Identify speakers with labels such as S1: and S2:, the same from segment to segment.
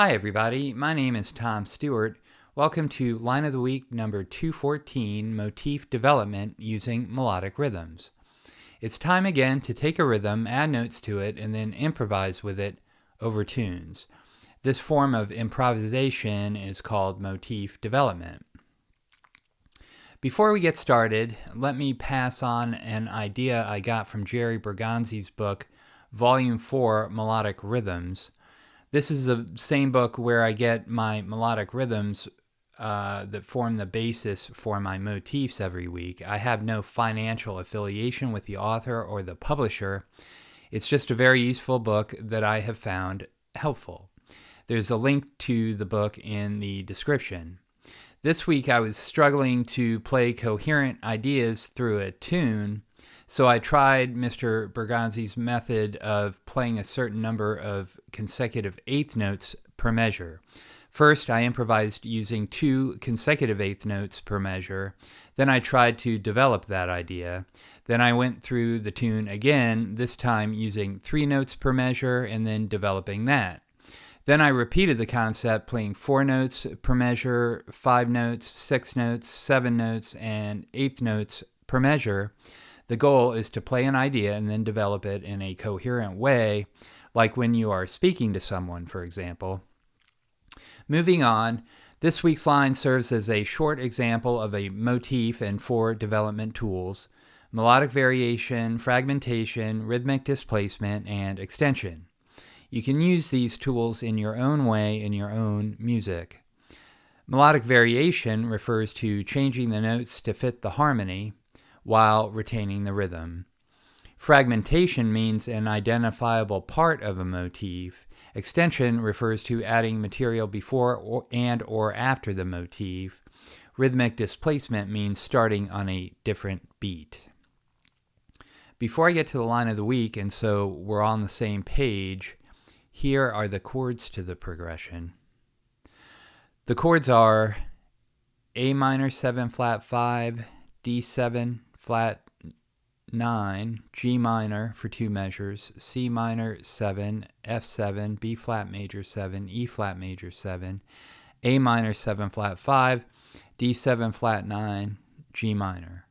S1: Hi everybody, my name is Tom Stewart. Welcome to Line of the Week number 214, Motif Development Using Melodic Rhythms. It's time again to take a rhythm, add notes to it, and then improvise with it over tunes. This form of improvisation is called motif development. Before we get started, let me pass on an idea I got from Jerry Bergonzi's book, Volume 4, Melodic Rhythms. This is the same book where I get my melodic rhythms that form the basis for my motifs every week. I have no financial affiliation with the author or the publisher. It's just a very useful book that I have found helpful. There's a link to the book in the description. This week I was struggling to play coherent ideas through a tune, so I tried Mr. Bergonzi's method of playing a certain number of consecutive eighth notes per measure. First, I improvised using 2 consecutive eighth notes per measure. Then I tried to develop that idea. Then I went through the tune again, this time using 3 notes per measure and then developing that. Then I repeated the concept, playing 4 notes per measure, 5 notes, 6 notes, 7 notes, and eighth notes per measure. The goal is to play an idea and then develop it in a coherent way, like when you are speaking to someone, for example. Moving on, this week's line serves as a short example of a motif and 4 development tools: melodic variation, fragmentation, rhythmic displacement, and extension. You can use these tools in your own way in your own music. Melodic variation refers to changing the notes to fit the harmony while retaining the rhythm. Fragmentation means an identifiable part of a motif. Extension refers to adding material before or after the motif. Rhythmic displacement means starting on a different beat. Before I get to the line of the week, and so we're on the same page, here are the chords to the progression. The chords are A minor 7 flat 5, D7 flat 9, G minor for 2 measures, C minor 7, F7, B flat major 7, E flat major 7, A minor 7 flat 5, D7 flat 9, G minor.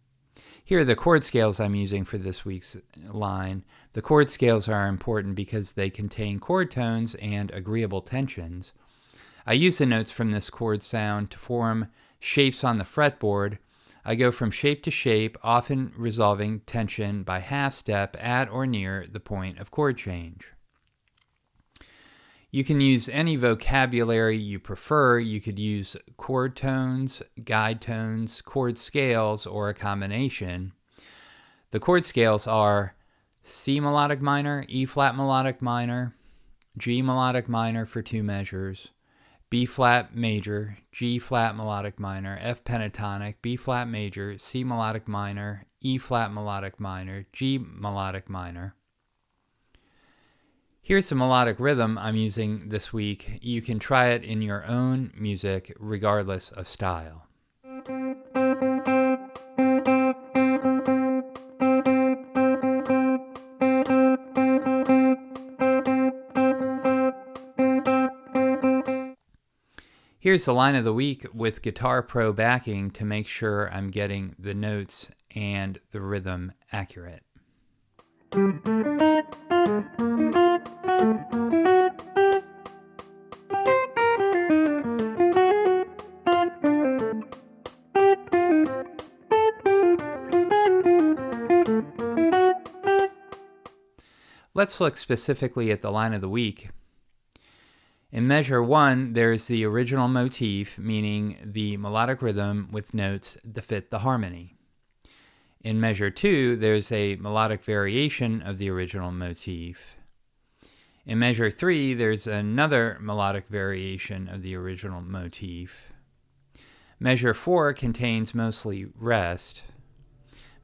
S1: Here are the chord scales I'm using for this week's line. The chord scales are important because they contain chord tones and agreeable tensions. I use the notes from this chord sound to form shapes on the fretboard. I go from shape to shape, often resolving tension by half step at or near the point of chord change. You can use any vocabulary you prefer. You could use chord tones, guide tones, chord scales, or a combination. The chord scales are C melodic minor, E flat melodic minor, G melodic minor for 2 measures, B flat major, G flat melodic minor, F pentatonic, B flat major, C melodic minor, E flat melodic minor, G melodic minor. Here's the melodic rhythm I'm using this week. You can try it in your own music regardless of style. Here's the line of the week with Guitar Pro backing to make sure I'm getting the notes and the rhythm accurate. Let's look specifically at the line of the week. In measure 1, there's the original motif, meaning the melodic rhythm with notes that fit the harmony. In measure 2, there's a melodic variation of the original motif. In measure 3, there's another melodic variation of the original motif. Measure 4 contains mostly rest.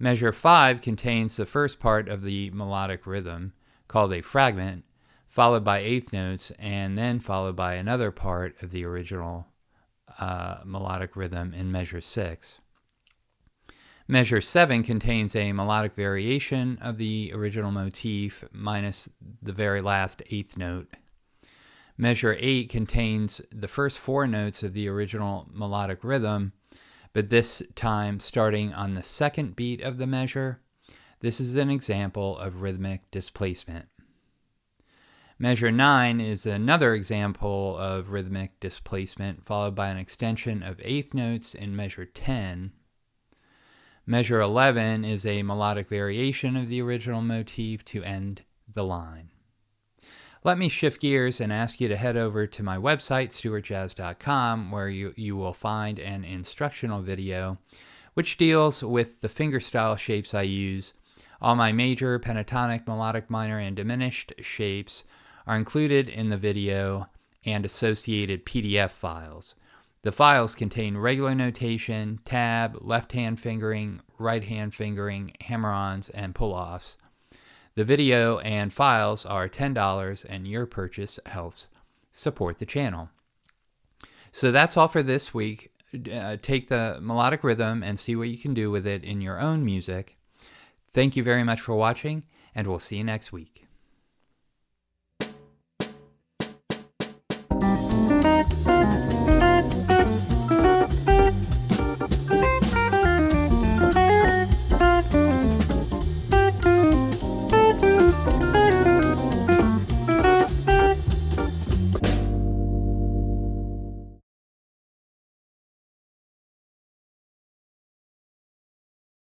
S1: Measure 5 contains the first part of the melodic rhythm, called a fragment, followed by eighth notes, and then followed by another part of the original melodic rhythm in measure 6. Measure 7 contains a melodic variation of the original motif minus the very last eighth note. Measure 8 contains the first 4 notes of the original melodic rhythm, but this time starting on the second beat of the measure. This is an example of rhythmic displacement. Measure 9 is another example of rhythmic displacement, followed by an extension of eighth notes in measure 10. Measure 11 is a melodic variation of the original motif to end the line. Let me shift gears and ask you to head over to my website, stewartjazz.com, where you will find an instructional video which deals with the fingerstyle shapes I use. All my major, pentatonic, melodic, minor, and diminished shapes are included in the video and associated PDF files. The files contain regular notation, tab, left-hand fingering, right-hand fingering, hammer-ons, and pull-offs. The video and files are $10, and your purchase helps support the channel. So that's all for this week. Take the melodic rhythm and see what you can do with it in your own music. Thank you very much for watching, and we'll see you next week.